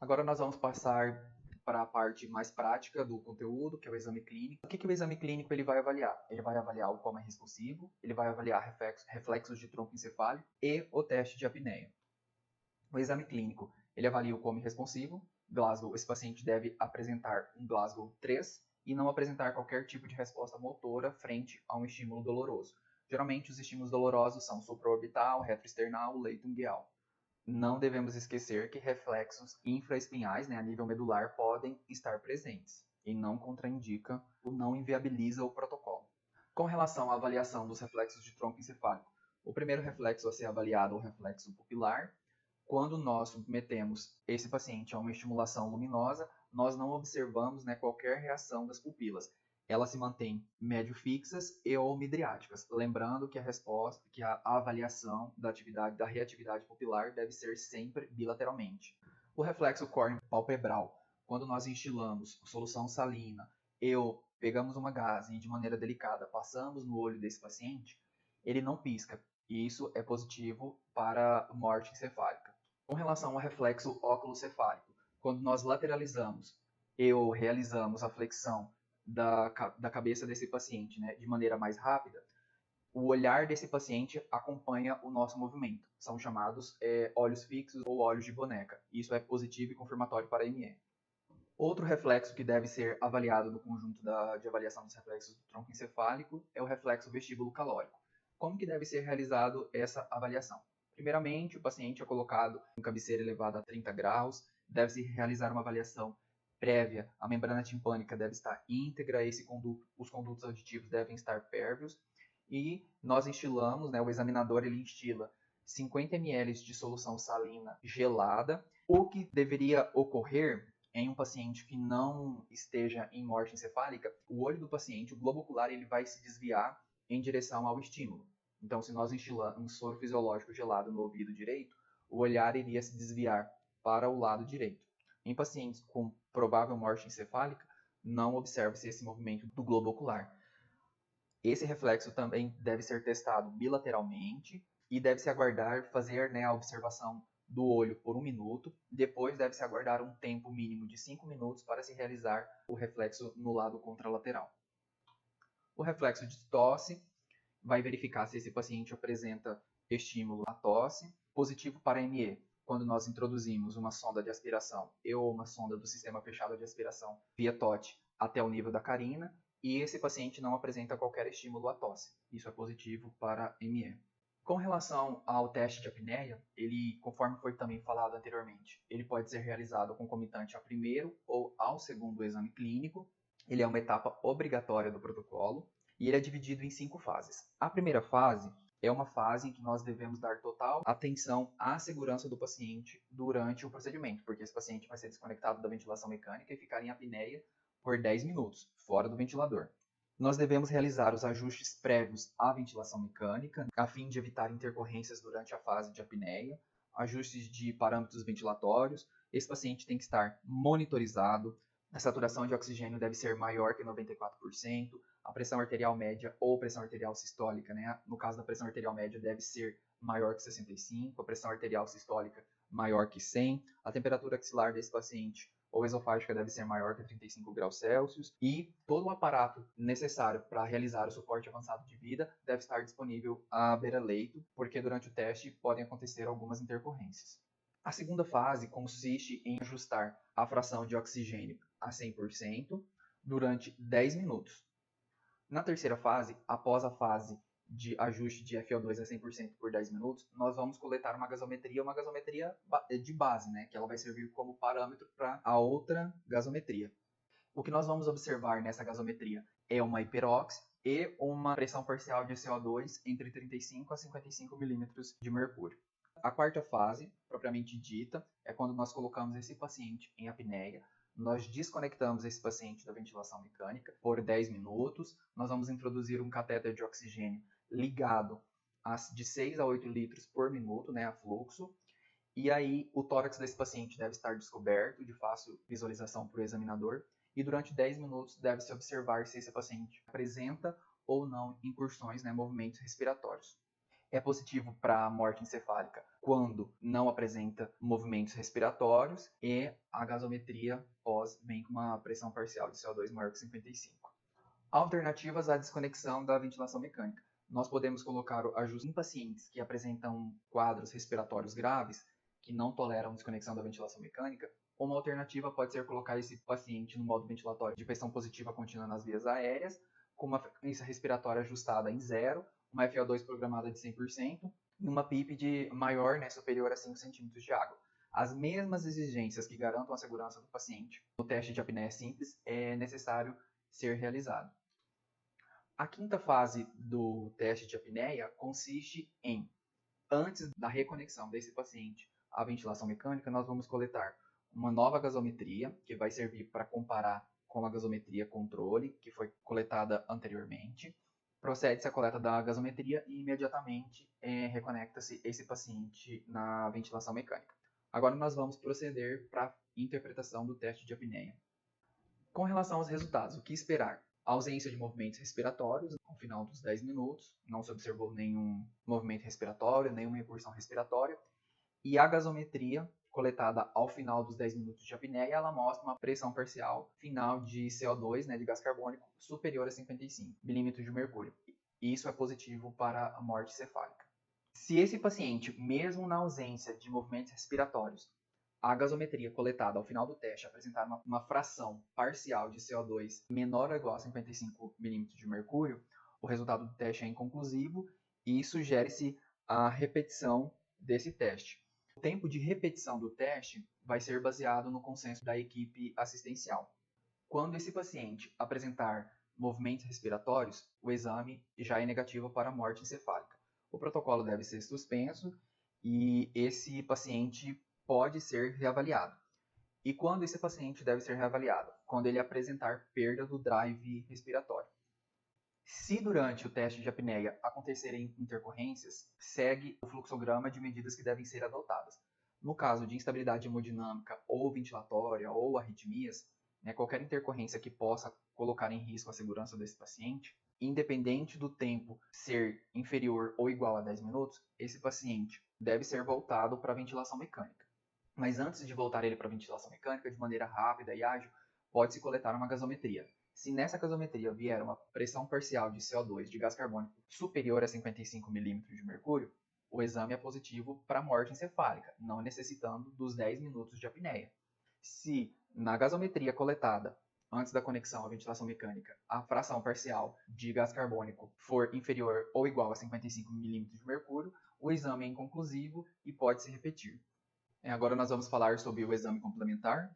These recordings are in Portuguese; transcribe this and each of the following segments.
Agora nós vamos passar para a parte mais prática do conteúdo, que é o exame clínico. O que o exame clínico ele vai avaliar? Ele vai avaliar o coma responsivo, ele vai avaliar reflexos de tronco encefálico e o teste de apneia. O exame clínico ele avalia o coma responsivo. Glasgow, esse paciente deve apresentar um Glasgow 3 e não apresentar qualquer tipo de resposta motora frente a um estímulo doloroso. Geralmente os estímulos dolorosos são supraorbital, retroesternal, leito ungueal. Não devemos esquecer que reflexos infraespinhais, a nível medular, podem estar presentes e não contraindica ou não inviabiliza o protocolo. Com relação à avaliação dos reflexos de tronco encefálico, o primeiro reflexo a ser avaliado é o reflexo pupilar. Quando nós submetemos esse paciente a uma estimulação luminosa, nós não observamos qualquer reação das pupilas. Elas se mantêm médio fixas e ou midriáticas. Lembrando que a avaliação da reatividade pupilar deve ser sempre bilateralmente. O reflexo córneo palpebral, quando nós instilamos solução salina e ou pegamos uma gaze e de maneira delicada passamos no olho desse paciente, ele não pisca. E isso é positivo para morte encefálica. Com relação ao reflexo óculocefálico, quando nós lateralizamos e ou realizamos a flexão da cabeça desse paciente de maneira mais rápida, o olhar desse paciente acompanha o nosso movimento. São chamados olhos fixos ou olhos de boneca. Isso é positivo e confirmatório para a ME. Outro reflexo que deve ser avaliado no conjunto de avaliação dos reflexos do tronco encefálico é o reflexo vestíbulo calórico. Como que deve ser realizado essa avaliação? Primeiramente, o paciente é colocado em cabeceira elevada a 30 graus, deve-se realizar uma avaliação prévia, a membrana timpânica deve estar íntegra, os condutos auditivos devem estar pérvios, e nós instilamos, o examinador ele instila 50 ml de solução salina gelada. O que deveria ocorrer em um paciente que não esteja em morte encefálica, o olho do paciente, o globo ocular, ele vai se desviar em direção ao estímulo. Então, se nós instilamos um soro fisiológico gelado no ouvido direito, o olhar iria se desviar para o lado direito. Em pacientes com provável morte encefálica, não observa-se esse movimento do globo ocular. Esse reflexo também deve ser testado bilateralmente e deve-se aguardar fazer a observação do olho por 1 minuto. Depois deve-se aguardar um tempo mínimo de 5 minutos para se realizar o reflexo no lado contralateral. O reflexo de tosse vai verificar se esse paciente apresenta estímulo à tosse. Positivo para ME, quando nós introduzimos uma sonda de aspiração ou uma sonda do sistema fechado de aspiração via TOT até o nível da carina, e esse paciente não apresenta qualquer estímulo à tosse. Isso é positivo para ME. Com relação ao teste de apneia, ele, conforme foi também falado anteriormente, ele pode ser realizado concomitante ao primeiro ou ao segundo exame clínico. Ele é uma etapa obrigatória do protocolo e ele é dividido em 5 fases. A primeira fase é uma fase em que nós devemos dar total atenção à segurança do paciente durante o procedimento, porque esse paciente vai ser desconectado da ventilação mecânica e ficar em apneia por 10 minutos, fora do ventilador. Nós devemos realizar os ajustes prévios à ventilação mecânica, a fim de evitar intercorrências durante a fase de apneia, ajustes de parâmetros ventilatórios. Esse paciente tem que estar monitorizado, a saturação de oxigênio deve ser maior que 94%, a pressão arterial média ou pressão arterial sistólica, no caso da pressão arterial média, deve ser maior que 65, a pressão arterial sistólica maior que 100, a temperatura axilar desse paciente ou esofágica deve ser maior que 35 graus Celsius e todo o aparato necessário para realizar o suporte avançado de vida deve estar disponível à beira-leito, porque durante o teste podem acontecer algumas intercorrências. A segunda fase consiste em ajustar a fração de oxigênio a 100% durante 10 minutos. Na terceira fase, após a fase de ajuste de FO2 a 100% por 10 minutos, nós vamos coletar uma gasometria de base, que ela vai servir como parâmetro para a outra gasometria. O que nós vamos observar nessa gasometria é uma hiperóxia e uma pressão parcial de CO2 entre 35 a 55 milímetros de mercúrio. A quarta fase, propriamente dita, é quando nós colocamos esse paciente em apneia. Nós desconectamos esse paciente da ventilação mecânica por 10 minutos. Nós vamos introduzir um catéter de oxigênio ligado de 6 a 8 litros por minuto, a fluxo. E aí o tórax desse paciente deve estar descoberto, de fácil visualização para o examinador. E durante 10 minutos deve-se observar se esse paciente apresenta ou não incursões, movimentos respiratórios. É positivo para a morte encefálica quando não apresenta movimentos respiratórios, e a gasometria pós vem com uma pressão parcial de CO2 maior que 55. Alternativas à desconexão da ventilação mecânica. Nós podemos colocar o ajuste em pacientes que apresentam quadros respiratórios graves, que não toleram desconexão da ventilação mecânica. Uma alternativa pode ser colocar esse paciente no modo ventilatório de pressão positiva contínua nas vias aéreas, com uma frequência respiratória ajustada em 0, uma FO2 programada de 100% e uma PIP de maior, superior a 5 cm de água. As mesmas exigências que garantam a segurança do paciente no teste de apneia simples é necessário ser realizado. A quinta fase do teste de apneia consiste em, antes da reconexão desse paciente à ventilação mecânica, nós vamos coletar uma nova gasometria, que vai servir para comparar com a gasometria controle, que foi coletada anteriormente. Procede-se a coleta da gasometria e imediatamente reconecta-se esse paciente na ventilação mecânica. Agora nós vamos proceder para a interpretação do teste de apneia. Com relação aos resultados, o que esperar? A ausência de movimentos respiratórios ao final dos 10 minutos, não se observou nenhum movimento respiratório, nenhuma incursão respiratória, e a gasometria coletada ao final dos 10 minutos de apneia, ela mostra uma pressão parcial final de CO2, de gás carbônico, superior a 55 milímetros de mercúrio. E isso é positivo para a morte cefálica. Se esse paciente, mesmo na ausência de movimentos respiratórios, a gasometria coletada ao final do teste apresentar uma fração parcial de CO2 menor ou igual a 55 milímetros de mercúrio, o resultado do teste é inconclusivo e sugere-se a repetição desse teste. O tempo de repetição do teste vai ser baseado no consenso da equipe assistencial. Quando esse paciente apresentar movimentos respiratórios, o exame já é negativo para a morte encefálica. O protocolo deve ser suspenso e esse paciente pode ser reavaliado. E quando esse paciente deve ser reavaliado? Quando ele apresentar perda do drive respiratório. Se durante o teste de apneia acontecerem intercorrências, segue o fluxograma de medidas que devem ser adotadas. No caso de instabilidade hemodinâmica ou ventilatória ou arritmias, qualquer intercorrência que possa colocar em risco a segurança desse paciente, independente do tempo ser inferior ou igual a 10 minutos, esse paciente deve ser voltado para a ventilação mecânica. Mas antes de voltar ele para a ventilação mecânica, de maneira rápida e ágil, pode-se coletar uma gasometria. Se nessa gasometria vier uma pressão parcial de CO2 de gás carbônico superior a 55 milímetros de mercúrio, o exame é positivo para morte encefálica, não necessitando dos 10 minutos de apneia. Se na gasometria coletada antes da conexão à ventilação mecânica, a fração parcial de gás carbônico for inferior ou igual a 55 milímetros de mercúrio, o exame é inconclusivo e pode se repetir. Agora nós vamos falar sobre o exame complementar.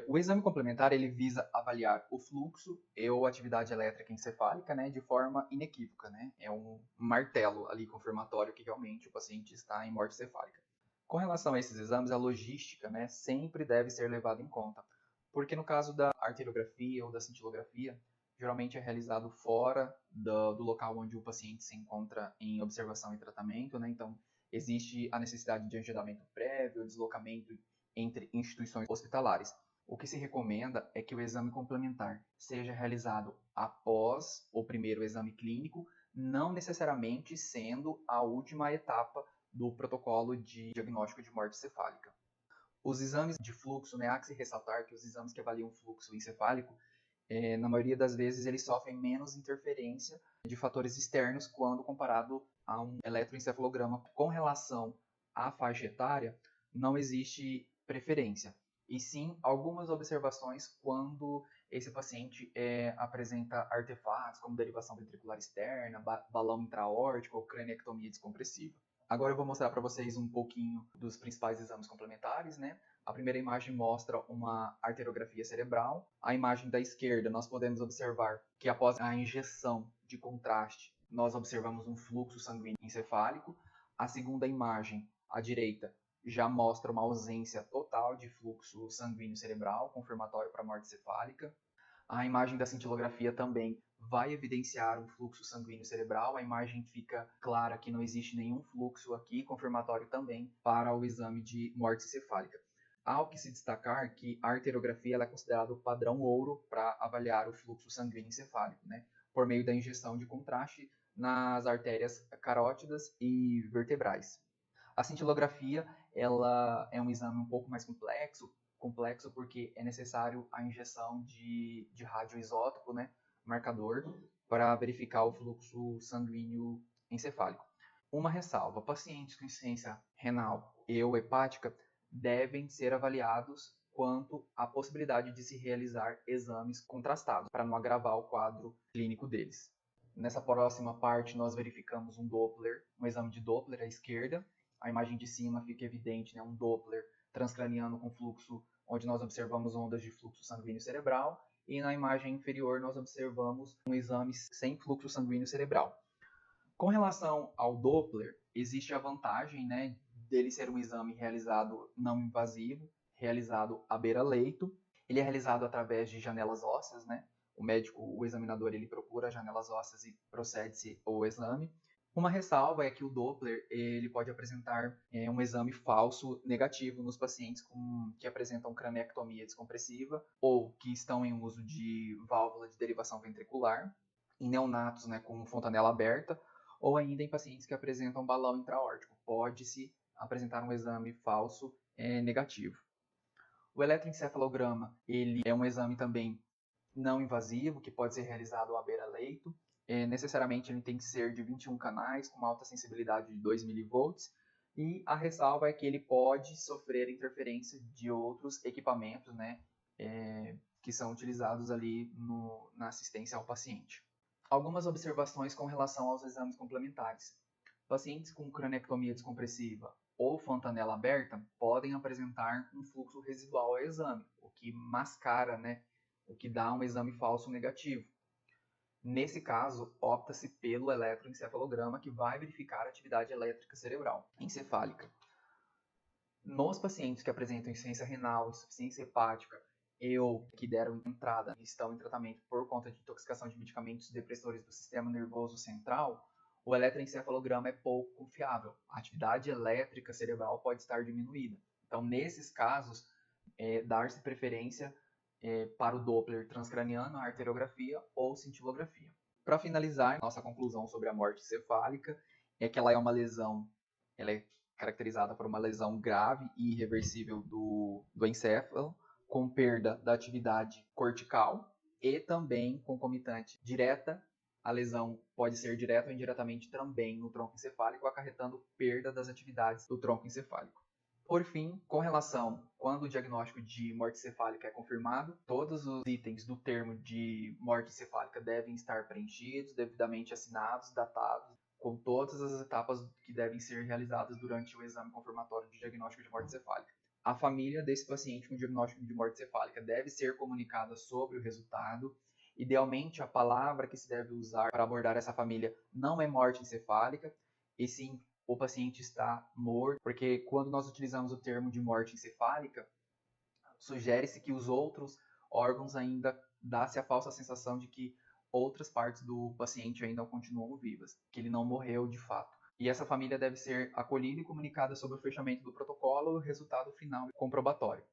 O exame complementar ele visa avaliar o fluxo ou atividade elétrica encefálica de forma inequívoca. É um martelo ali confirmatório que realmente o paciente está em morte cefálica. Com relação a esses exames, a logística sempre deve ser levada em conta, porque no caso da arteriografia ou da cintilografia, geralmente é realizado fora do local onde o paciente se encontra em observação e tratamento, então existe a necessidade de agendamento prévio, deslocamento entre instituições hospitalares. O que se recomenda é que o exame complementar seja realizado após o primeiro exame clínico, não necessariamente sendo a última etapa do protocolo de diagnóstico de morte cefálica. Os exames de fluxo, há que se ressaltar que os exames que avaliam o fluxo encefálico, na maioria das vezes, eles sofrem menos interferência de fatores externos quando comparado a um eletroencefalograma. Com relação à faixa etária, não existe preferência, e sim algumas observações quando esse paciente apresenta artefatos como derivação ventricular externa, balão intraórtico ou craniectomia descompressiva. Agora eu vou mostrar para vocês um pouquinho dos principais exames complementares. A primeira imagem mostra uma arteriografia cerebral. A imagem da esquerda nós podemos observar que após a injeção de contraste, nós observamos um fluxo sanguíneo encefálico. A segunda imagem, à direita, já mostra uma ausência total de fluxo sanguíneo cerebral, confirmatório para morte cefálica. A imagem da cintilografia também vai evidenciar um fluxo sanguíneo cerebral. A imagem fica clara que não existe nenhum fluxo aqui, confirmatório também para o exame de morte cefálica. Há o que se destacar que a arteriografia ela é considerada o padrão ouro para avaliar o fluxo sanguíneo encefálico, por meio da injeção de contraste nas artérias carótidas e vertebrais. A cintilografia, ela é um exame um pouco mais complexo porque é necessário a injeção de radioisótopo, né, marcador, para verificar o fluxo sanguíneo encefálico. Uma ressalva: pacientes com insuficiência renal e ou hepática devem ser avaliados quanto à possibilidade de se realizar exames contrastados, para não agravar o quadro clínico deles. Nessa próxima parte, nós verificamos um Doppler, um exame de Doppler à esquerda. A imagem de cima fica evidente, né, um Doppler transcraniano com fluxo, onde nós observamos ondas de fluxo sanguíneo cerebral, e na imagem inferior nós observamos um exame sem fluxo sanguíneo cerebral. Com relação ao Doppler, existe a vantagem, né, dele ser um exame realizado não invasivo, realizado à beira-leito. Ele é realizado através de janelas ósseas, né? O médico, o examinador, ele procura janelas ósseas e procede-se ao exame. Uma ressalva é que o Doppler ele pode apresentar um exame falso negativo nos pacientes que apresentam cranectomia descompressiva ou que estão em uso de válvula de derivação ventricular, em neonatos, né, com fontanela aberta, ou ainda em pacientes que apresentam balão intraórtico. Pode-se apresentar um exame falso negativo. O eletroencefalograma ele é um exame também não invasivo, que pode ser realizado à beira-leito. Necessariamente ele tem que ser de 21 canais, com uma alta sensibilidade de 2 mV, e a ressalva é que ele pode sofrer interferência de outros equipamentos, né, que são utilizados ali na assistência ao paciente. Algumas observações com relação aos exames complementares. Pacientes com cranectomia descompressiva ou fontanela aberta podem apresentar um fluxo residual ao exame, o que mascara, né, o que dá um exame falso negativo. Nesse caso, opta-se pelo eletroencefalograma, que vai verificar a atividade elétrica cerebral encefálica. Nos pacientes que apresentam insuficiência renal, insuficiência hepática ou que deram entrada e estão em tratamento por conta de intoxicação de medicamentos depressores do sistema nervoso central, o eletroencefalograma é pouco confiável. A atividade elétrica cerebral pode estar diminuída. Então, nesses casos, dar-se preferência para o Doppler transcraniano, a arteriografia ou cintilografia. Para finalizar, nossa conclusão sobre a morte encefálica é que ela é uma lesão, ela é caracterizada por uma lesão grave e irreversível do encéfalo, com perda da atividade cortical e também concomitante direta. A lesão pode ser direta ou indiretamente também no tronco encefálico, acarretando perda das atividades do tronco encefálico. Por fim, com relação quando o diagnóstico de morte encefálica é confirmado, todos os itens do termo de morte encefálica devem estar preenchidos, devidamente assinados, datados, com todas as etapas que devem ser realizadas durante o exame confirmatório de diagnóstico de morte encefálica. A família desse paciente com diagnóstico de morte encefálica deve ser comunicada sobre o resultado. Idealmente, a palavra que se deve usar para abordar essa família não é morte encefálica, e sim o paciente está morto, porque quando nós utilizamos o termo de morte encefálica, sugere-se que os outros órgãos ainda dá-se a falsa sensação de que outras partes do paciente ainda continuam vivas, que ele não morreu de fato. E essa família deve ser acolhida e comunicada sobre o fechamento do protocolo e o resultado final comprobatório.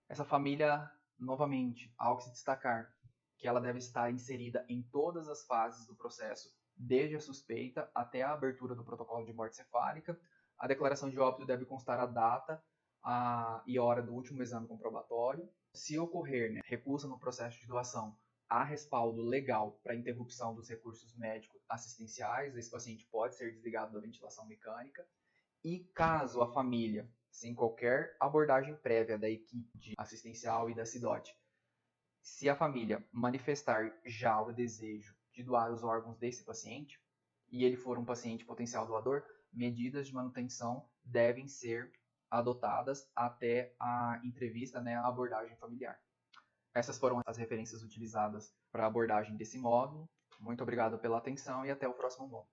Essa família, novamente, há que se destacar que ela deve estar inserida em todas as fases do processo, desde a suspeita até a abertura do protocolo de morte cefálica. A declaração de óbito deve constar a data e hora do último exame comprobatório. Se ocorrer recusa no processo de doação, há respaldo legal para interrupção dos recursos médicos assistenciais. Esse paciente pode ser desligado da ventilação mecânica. E caso a família, sem qualquer abordagem prévia da equipe assistencial e da CIDOT, se a família manifestar já o desejo de doar os órgãos desse paciente, e ele for um paciente potencial doador, medidas de manutenção devem ser adotadas até a entrevista, a abordagem familiar. Essas foram as referências utilizadas para a abordagem desse módulo. Muito obrigado pela atenção e até o próximo módulo.